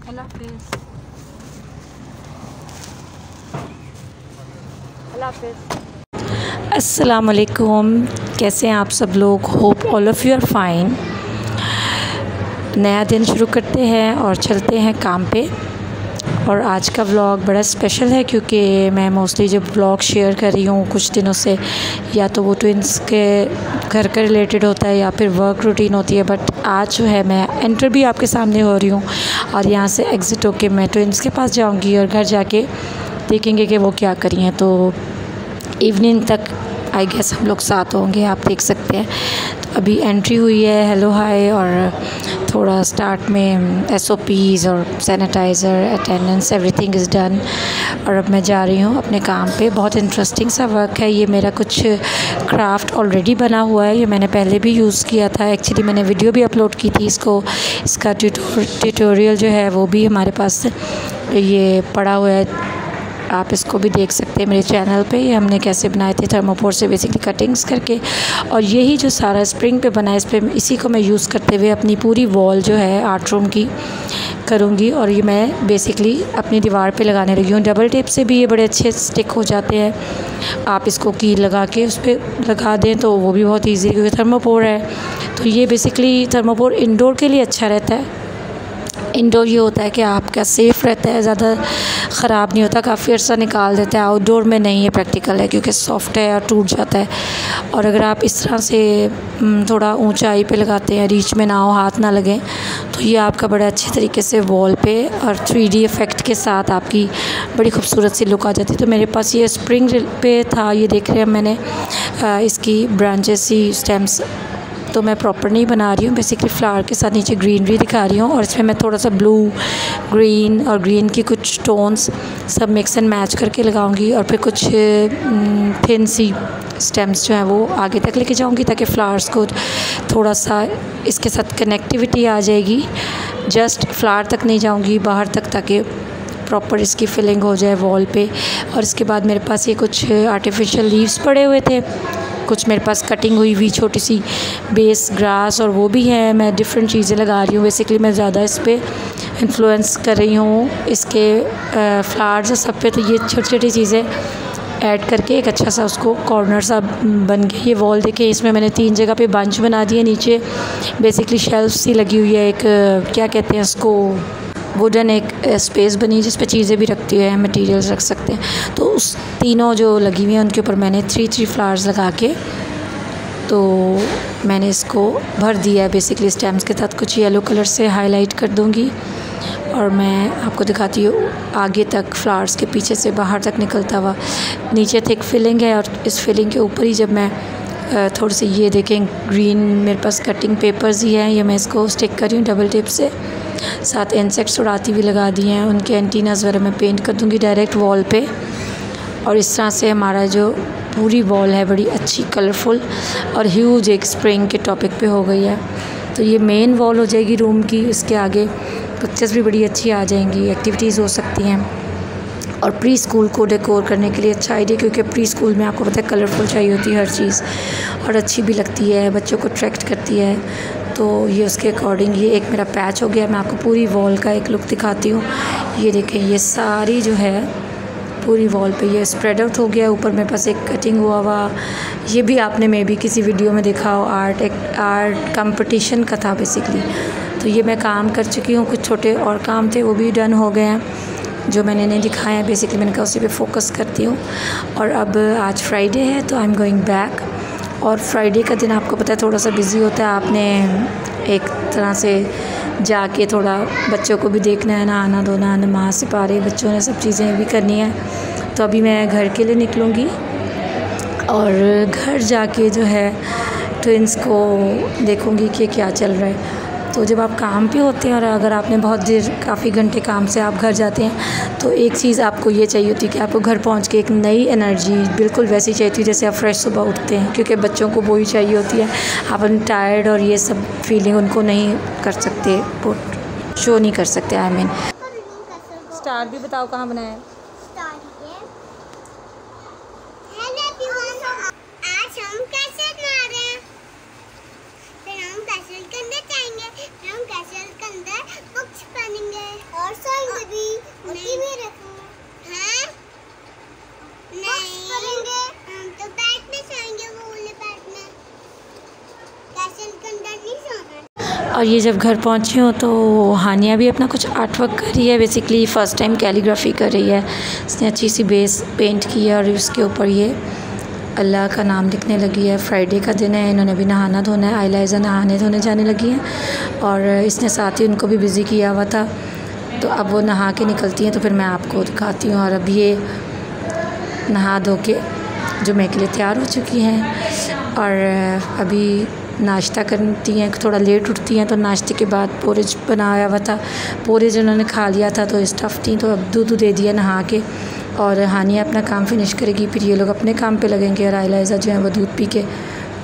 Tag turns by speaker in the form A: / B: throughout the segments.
A: अल्लाह हाफिज़। अल्लाह हाफिज़। अस्सलाम वालेकुम, कैसे हैं आप सब लोग? Hope all of you are fine. नया दिन शुरू करते हैं और चलते हैं काम पे। और आज का व्लॉग बड़ा स्पेशल है क्योंकि मैं मोस्टली जब व्लॉग शेयर कर रही हूँ कुछ दिनों से, या तो वो ट्विंस के घर के रिलेटेड होता है या फिर वर्क रूटीन होती है। बट आज जो है मैं एंटर भी आपके सामने हो रही हूँ और यहाँ से एग्ज़िट होके मैं ट्विंस के पास जाऊँगी और घर जाके देखेंगे कि वो क्या करी हैं। तो इवनिंग तक आई गेस हम लोग साथ होंगे, आप देख सकते हैं। तो अभी एंट्री हुई है, हेलो हाय, और थोड़ा स्टार्ट में SOPs और sanitiser, attendance, everything is done. और अब मैं जा रही हूँ अपने काम पे। बहुत इंटरेस्टिंग सा वर्क है ये। मेरा कुछ क्राफ्ट ऑलरेडी बना हुआ है, ये मैंने पहले भी यूज़ किया था। एक्चुअली मैंने वीडियो भी अपलोड की थी इसका ट्यूटोरियल जो है वो भी हमारे पास ये पड़ा हुआ है, आप इसको भी देख सकते हैं मेरे चैनल पे। ये हमने कैसे बनाए थे थर्मोपोर से बेसिकली कटिंग्स करके। और यही जो सारा स्प्रिंग पे बना है, इस पे इसी को मैं यूज़ करते हुए अपनी पूरी वॉल जो है आर्ट रूम की करूँगी। और ये मैं बेसिकली अपनी दीवार पे लगाने लगी हूँ। डबल टेप से भी ये बड़े अच्छे स्टिक हो जाते हैं। आप इसको कील लगा के उस पर लगा दें तो वो भी बहुत ईजी, क्योंकि थर्मोपोर है। तो ये बेसिकली थर्मोपोर इंडोर के लिए अच्छा रहता है। इंडोर ये होता है कि आपका सेफ़ रहता है, ज़्यादा ख़राब नहीं होता, काफ़ी अर्सा निकाल देता है। आउटडोर में नहीं है, प्रैक्टिकल है क्योंकि सॉफ्ट है और टूट जाता है। और अगर आप इस तरह से थोड़ा ऊंचाई पे लगाते हैं, रीच में ना हो, हाथ ना लगें, तो ये आपका बड़े अच्छे तरीके से वॉल पे और 3D इफ़ेक्ट के साथ आपकी बड़ी खूबसूरत सी लुक आ जाती है। तो मेरे पास ये स्प्रिंग पे था, ये देख रहे हैं मैंने इसकी ब्रांचेस सी स्टेम्स तो मैं प्रॉपर नहीं बना रही हूँ, बेसिकली फ्लावर के साथ नीचे ग्रीनरी दिखा रही हूँ। और इसमें मैं थोड़ा सा ब्लू, ग्रीन और ग्रीन की कुछ टोन्स सब मिक्स एंड मैच करके लगाऊंगी। और फिर कुछ थिन सी स्टेम्स जो हैं वो आगे तक लेके जाऊंगी ताकि फ्लावर्स को थोड़ा सा इसके साथ कनेक्टिविटी आ जाएगी। जस्ट फ्लावर तक नहीं जाऊंगी, बाहर तक, ताकि प्रॉपर इसकी फिलिंग हो जाए वॉल पे। और इसके बाद मेरे पास ये कुछ आर्टिफिशियल लीव्स पड़े हुए थे, कुछ मेरे पास कटिंग हुई हुई छोटी सी बेस ग्रास, और वो भी है। मैं डिफरेंट चीज़ें लगा रही हूँ। बेसिकली मैं ज़्यादा इस पर इन्फ्लुएंस कर रही हूँ इसके फ्लावर्स सब पे। तो ये छोटी छोटी चीज़ें ऐड करके एक अच्छा सा उसको कॉर्नर सा बन गया। ये वॉल देखिए, इसमें मैंने 3 जगह पे बंच बना दिए। नीचे बेसिकली शेल्फ सी लगी हुई है, एक क्या कहते हैं उसको, वुडन एक स्पेस बनी जिस पे चीज़ें भी रखती है, मटेरियल्स रख सकते हैं। तो उस तीनों जो लगी हुई हैं उनके ऊपर मैंने 3 फ्लावर्स लगा के तो मैंने इसको भर दिया है। बेसिकली स्टेम्स के साथ कुछ येलो कलर से हाईलाइट कर दूंगी और मैं आपको दिखाती हूँ आगे तक फ्लावर्स के पीछे से बाहर तक निकलता हुआ। नीचे थिक फिलिंग है और इस फिलिंग के ऊपर ही जब मैं थोड़ी सी, ये देखें ग्रीन मेरे पास कटिंग पेपर्स ही हैं, ये मैं इसको स्टिक कर रही हूँ डबल टिप से। साथ इंसेक्ट्स उड़ाती भी लगा दिए हैं, उनके एंटीनास वगैरह मैं पेंट कर दूँगी डायरेक्ट वॉल पे। और इस तरह से हमारा जो पूरी वॉल है बड़ी अच्छी कलरफुल और ह्यूज एक स्प्रिंग के टॉपिक पे हो गई है। तो ये मेन वॉल हो जाएगी रूम की। इसके आगे पिक्चर्स भी बड़ी अच्छी आ जाएंगी, एक्टिविटीज़ हो सकती हैं। और प्री स्कूल को डेकोर करने के लिए अच्छा आइडिया, क्योंकि प्री स्कूल में आपको पता है कलरफुल चाहिए होती है हर चीज़, और अच्छी भी लगती है, बच्चों को अट्रैक्ट करती है। तो ये उसके अकॉर्डिंग ये एक मेरा पैच हो गया। मैं आपको पूरी वॉल का एक लुक दिखाती हूँ। ये देखें, ये सारी जो है पूरी वॉल पे ये स्प्रेड आउट हो गया। ऊपर मेरे पास एक कटिंग हुआ, ये भी आपने मे बी किसी वीडियो में देखा हो, आर्ट कंपटीशन का था बेसिकली। तो ये मैं काम कर चुकी हूँ। कुछ छोटे और काम थे वो भी डन हो गए हैं जो मैंने नहीं दिखाया है। बेसिकली मैंने कहा उसी पे फोकस करती हूँ। और अब आज फ्राइडे है तो आई एम गोइंग बैक। और फ्राइडे का दिन आपको पता है थोड़ा सा बिज़ी होता है। आपने एक तरह से जाके थोड़ा बच्चों को भी देखना है, नहाना धोना, नमाज़ से पारे, बच्चों ने सब चीज़ें भी करनी है। तो अभी मैं घर के लिए निकलूँगी और घर जाके जो है ट्विंस को देखूँगी कि क्या चल रहा है। तो जब आप काम पे होते हैं और अगर आपने बहुत देर, काफ़ी घंटे काम से आप घर जाते हैं, तो एक चीज़ आपको ये चाहिए होती है कि आपको घर पहुंच के एक नई एनर्जी बिल्कुल वैसी चाहिए होती है जैसे आप फ्रेश सुबह उठते हैं, क्योंकि बच्चों को वही चाहिए होती है। आप टायर्ड और ये सब फीलिंग उनको नहीं कर सकते, शो नहीं कर सकते। आई मीन स्टार भी बताओ कहाँ बनाया है।
B: हम कैसल के अंदर जाएंगे, हम कैसल के अंदर बुक्स पढ़ेंगे और
A: और ये जब घर पहुंची हूँ तो हानिया भी अपना कुछ आर्ट वर्क कर रही है। बेसिकली फ़र्स्ट टाइम कैलीग्राफी कर रही है। इसने अच्छी सी बेस पेंट की है और उसके ऊपर ये अल्लाह का नाम लिखने लगी है। फ्राइडे का दिन है, इन्होंने भी नहाना धोना है। आइलाइज़ा नहाने धोने जाने लगी हैं और इसने साथ ही उनको भी बिज़ी किया हुआ था। तो अब वो नहा के निकलती हैं तो फिर मैं आपको दिखाती हूँ। और अब ये नहा धो के जुमे के लिए तैयार हो चुकी हैं और अभी नाश्ता करती हैं। थोड़ा लेट उठती हैं तो नाश्ते के बाद पोरेज बनाया हुआ था, पोरेज उन्होंने खा लिया था तो स्टफ़ थी, तो अब दूध दे दिया नहा के। और हानिया अपना काम फिनिश करेगी, फिर ये लोग अपने काम पे लगेंगे। और आइलाइज़ा जो है वो दूध पी के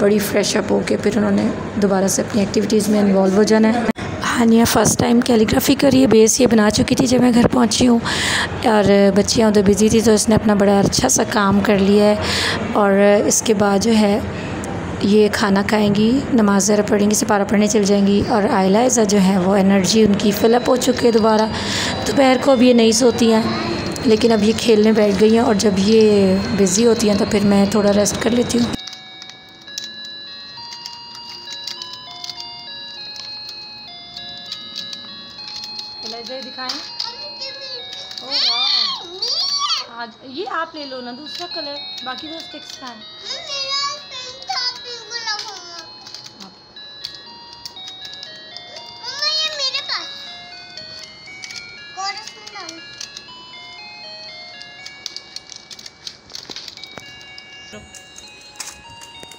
A: बड़ी फ्रेश अप होके फिर उन्होंने दोबारा से अपनी एक्टिविटीज़ में इन्वॉल्व हो जाना है। हानिया फ़र्स्ट टाइम कैलीग्राफी करी है। बेस ये बना चुकी थी जब मैं घर पहुंची हूँ और बच्चियाँ उधर बिज़ी थी तो इसने अपना बड़ा अच्छा सा काम कर लिया है। और इसके बाद जो है ये खाना खाएंगी, नमाज़ ज़रा पढ़ेंगी, सिपारा पढ़ने चल जाएंगी। और आइलाइज़ा जो है वो एनर्जी उनकी फ़िलअप हो चुकी है दोबारा। दोपहर को अब ये नहीं सोती हैं, लेकिन अब ये खेलने बैठ गई हैं और जब ये बिज़ी होती हैं तो फिर मैं थोड़ा रेस्ट कर लेती हूँ। दिखाएं। ओह वाह, आज ये आप ले लो ना दूसरा कलर, बाकी तो स्टिक्स खाएं।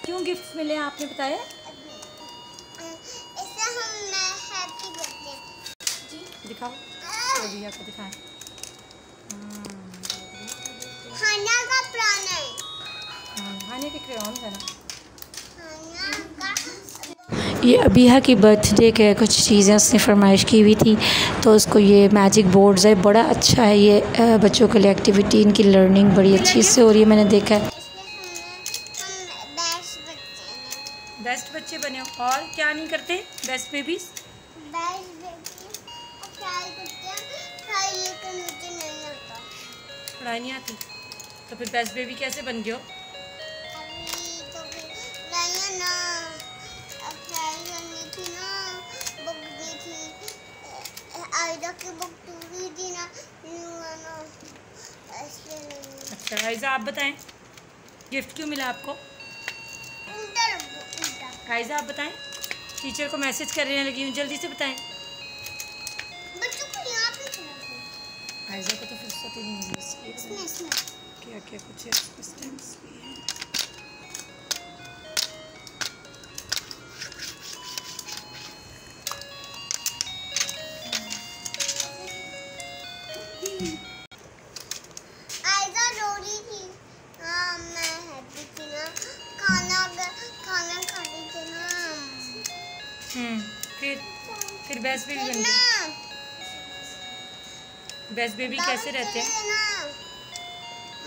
A: क्यों गिफ्ट्स मिले आपने बताया?
B: इससे हम हैप्पी बर्थडे जी
A: दिखाओ, भैया को दिखाएं।
B: हानिया का प्लान है।
A: हानिया के क्रेयॉन्स है ना।
B: हानिया का
A: ये अबीहा की बर्थडे के कुछ चीज़ें उसने फरमाइश की हुई थी तो उसको ये मैजिक बोर्ड्स है, बड़ा अच्छा है ये बच्चों के लिए एक्टिविटी, इनकी लर्निंग बड़ी अच्छी से हो रही है, मैंने देखा है। बेस्ट बच्चे बने हो। और क्या नहीं करते best babies?
B: Best baby try करते हैं, ट्राई लेकिन मुझे नहीं आता।
A: पढ़ाई नहीं आती तो फिर बेस्ट बेबी कैसे बन गए हो?
B: अभी तो नहीं ना, अब ट्राई करनी थी ना, बुक दी थी आयदा की बुक पूरी थी ना, न्यू है ना, इसलिए नहीं।
A: अच्छा आयजा आप बताएं, गिफ्ट क्यों मिला आपको? आयजा आप बताएं, टीचर को मैसेज करने लगी हूँ, जल्दी से बताएं।
B: बच्चों को यहाँ पे
A: आयजा को तो फुर्सत ही नहीं मिली इसलिए क्या क्या कुछ स्टेम्स भी हैं।
B: आयजा रो रही थी। हाँ मैं हैप्पी थी ना, खाना खा रही थी ना।
A: फिर बेस्ट बेबी बन गए। बेस्ट बेबी कैसे रहते हैं?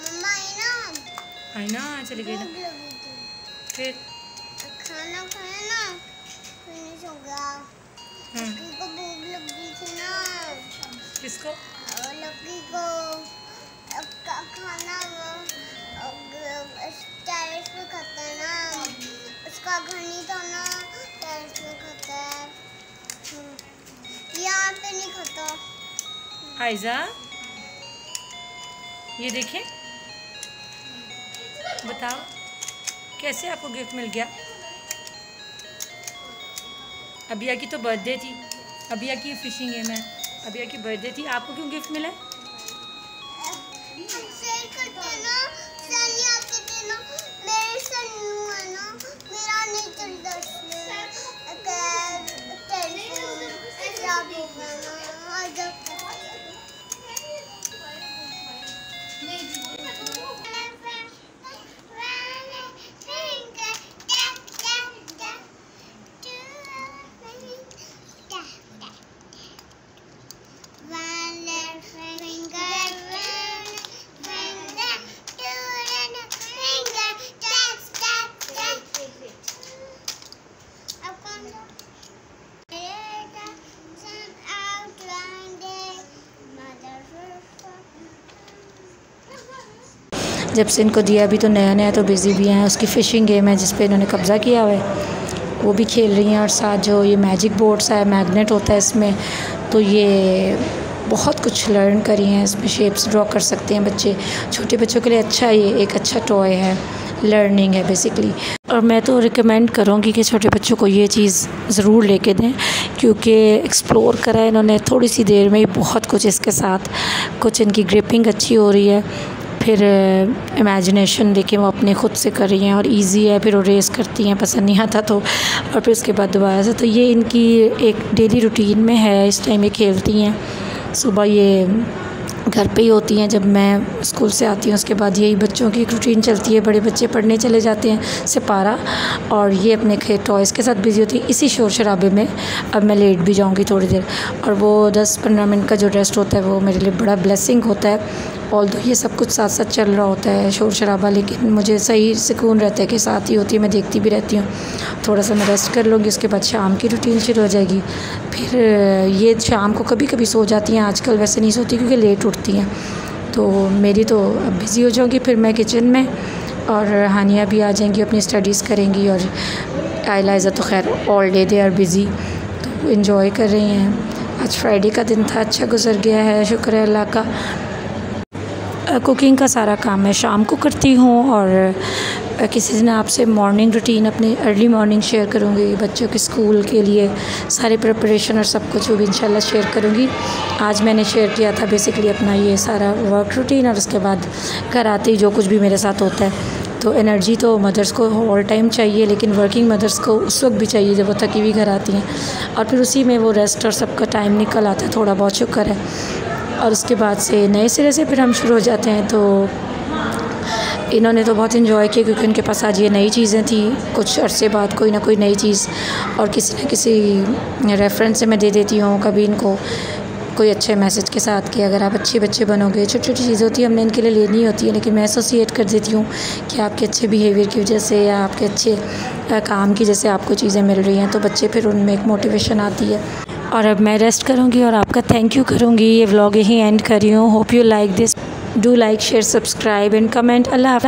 B: मम्मा
A: आई ना चली गई ना। फिर
B: खाना खाया ना, फिनिश हो गया। लकी को भूख लगी थी ना।
A: किसको?
B: लकी को खाना टेरेस पे खाता है ना, उसका घर नहीं था ना, टेरेस पे खाता है, यहाँ पे नहीं खाता।
A: आयजा ये देखें, बताओ कैसे आपको गिफ्ट मिल गया? अबिया की तो बर्थडे थी, अबिया की फिशिंग गेम है, अबिया की बर्थडे थी, आपको क्यों गिफ्ट मिला? जब से इनको दिया अभी तो नया नया तो बिज़ी भी हैं। उसकी फ़िशिंग गेम है जिस पे इन्होंने कब्ज़ा किया हुआ है वो भी खेल रही हैं। और साथ जो ये मैजिक बोर्ड्स है, मैग्नेट होता है इसमें, तो ये बहुत कुछ लर्न करी हैं। इसमें शेप्स ड्रॉ कर सकते हैं बच्चे। छोटे बच्चों के लिए अच्छा, ये एक अच्छा टॉय है, लर्निंग है बेसिकली। और मैं तो रिकमेंड करूँगी कि छोटे बच्चों को ये चीज़ ज़रूर लेके दें, क्योंकि एक्सप्लोर करा है इन्होंने थोड़ी सी देर में ही बहुत कुछ इसके साथ। कुछ इनकी ग्रिपिंग अच्छी हो रही है, फिर इमेजिनेशन देखिए वो अपने ख़ुद से कर रही हैं और इजी है। फिर वो रेस करती हैं, पसंद नहीं आता तो, और फिर उसके बाद दोबारा से। तो ये इनकी एक डेली रूटीन में है। इस टाइम ये खेलती हैं। सुबह ये घर पे ही होती हैं, जब मैं स्कूल से आती हूँ उसके बाद यही बच्चों की एक रूटीन चलती है। बड़े बच्चे पढ़ने चले जाते हैं सिपारा, और ये अपने टॉयज़ के साथ बिज़ी होती है। इसी शोर शराबे में अब मैं लेट भी जाऊँगी थोड़ी देर, और वो 10-15 मिनट का जो रेस्ट होता है वो मेरे लिए बड़ा ब्लेसिंग होता है। ऑल्दो ये सब कुछ साथ साथ चल रहा होता है, शोर शराबा, लेकिन मुझे सही सुकून रहता है कि साथ ही होती है, मैं देखती भी रहती हूँ। थोड़ा सा मैं रेस्ट कर लूँगी, उसके बाद शाम की रूटीन शुरू हो जाएगी। फिर ये शाम को कभी कभी सो जाती हैं, आजकल वैसे नहीं सोती क्योंकि लेट उठती हैं। तो मेरी तो अब बिज़ी हो जाऊँगी फिर मैं किचन में, और हानिया भी आ जाएंगी, अपनी स्टडीज़ करेंगी। और आइलाइज़ा तो खैर all day they are busy, तो इन्जॉय कर रही हैं। आज फ्राइडे का दिन था, अच्छा गुजर गया है, शुक्र है अल्लाह का। कुकिंग का सारा काम मैं शाम को करती हूँ, और किसी दिन आपसे मॉर्निंग रूटीन अपनी अर्ली मॉर्निंग शेयर करूँगी। बच्चों के स्कूल के लिए सारे प्रिपरेशन और सब कुछ वो भी इंशाल्लाह शेयर करूँगी। आज मैंने शेयर किया था बेसिकली अपना ये सारा वर्क रूटीन, और उसके बाद घर आते ही जो कुछ भी मेरे साथ होता है। तो एनर्जी तो मदर्स को ऑल टाइम चाहिए, लेकिन वर्किंग मदर्स को उस वक्त भी चाहिए जब वो थकी हुई घर आती हैं, और फिर उसी में वो रेस्ट और सबका टाइम निकल आता है। थोड़ा बहुत शुक्र है। और उसके बाद से नए सिरे से फिर हम शुरू हो जाते हैं। तो इन्होंने तो बहुत इन्जॉय किया, क्योंकि उनके पास आज ये नई चीज़ें थी, कुछ अरसे बाद कोई ना कोई नई चीज़, और किसी न किसी रेफरेंस से मैं दे देती हूँ कभी इनको कोई अच्छे मैसेज के साथ कि अगर आप अच्छे बच्चे बनोगे। छोटी छोटी चीज़ें होती है, हमने इनके लिए लेनी होती है, लेकिन मैं एसोसिएट कर देती हूँ कि आपके अच्छे बिहेवियर की वजह से या आपके अच्छे काम की जैसे आपको चीज़ें मिल रही हैं, तो बच्चे फिर उनमें एक मोटिवेशन आती है। और अब मैं रेस्ट करूँगी और आपका थैंक यू करूँगी। ये व्लॉग यहीं एंड कर रही हूँ। Hope you like this. Do like, share, subscribe and comment. अल्लाह हाफ़िज़।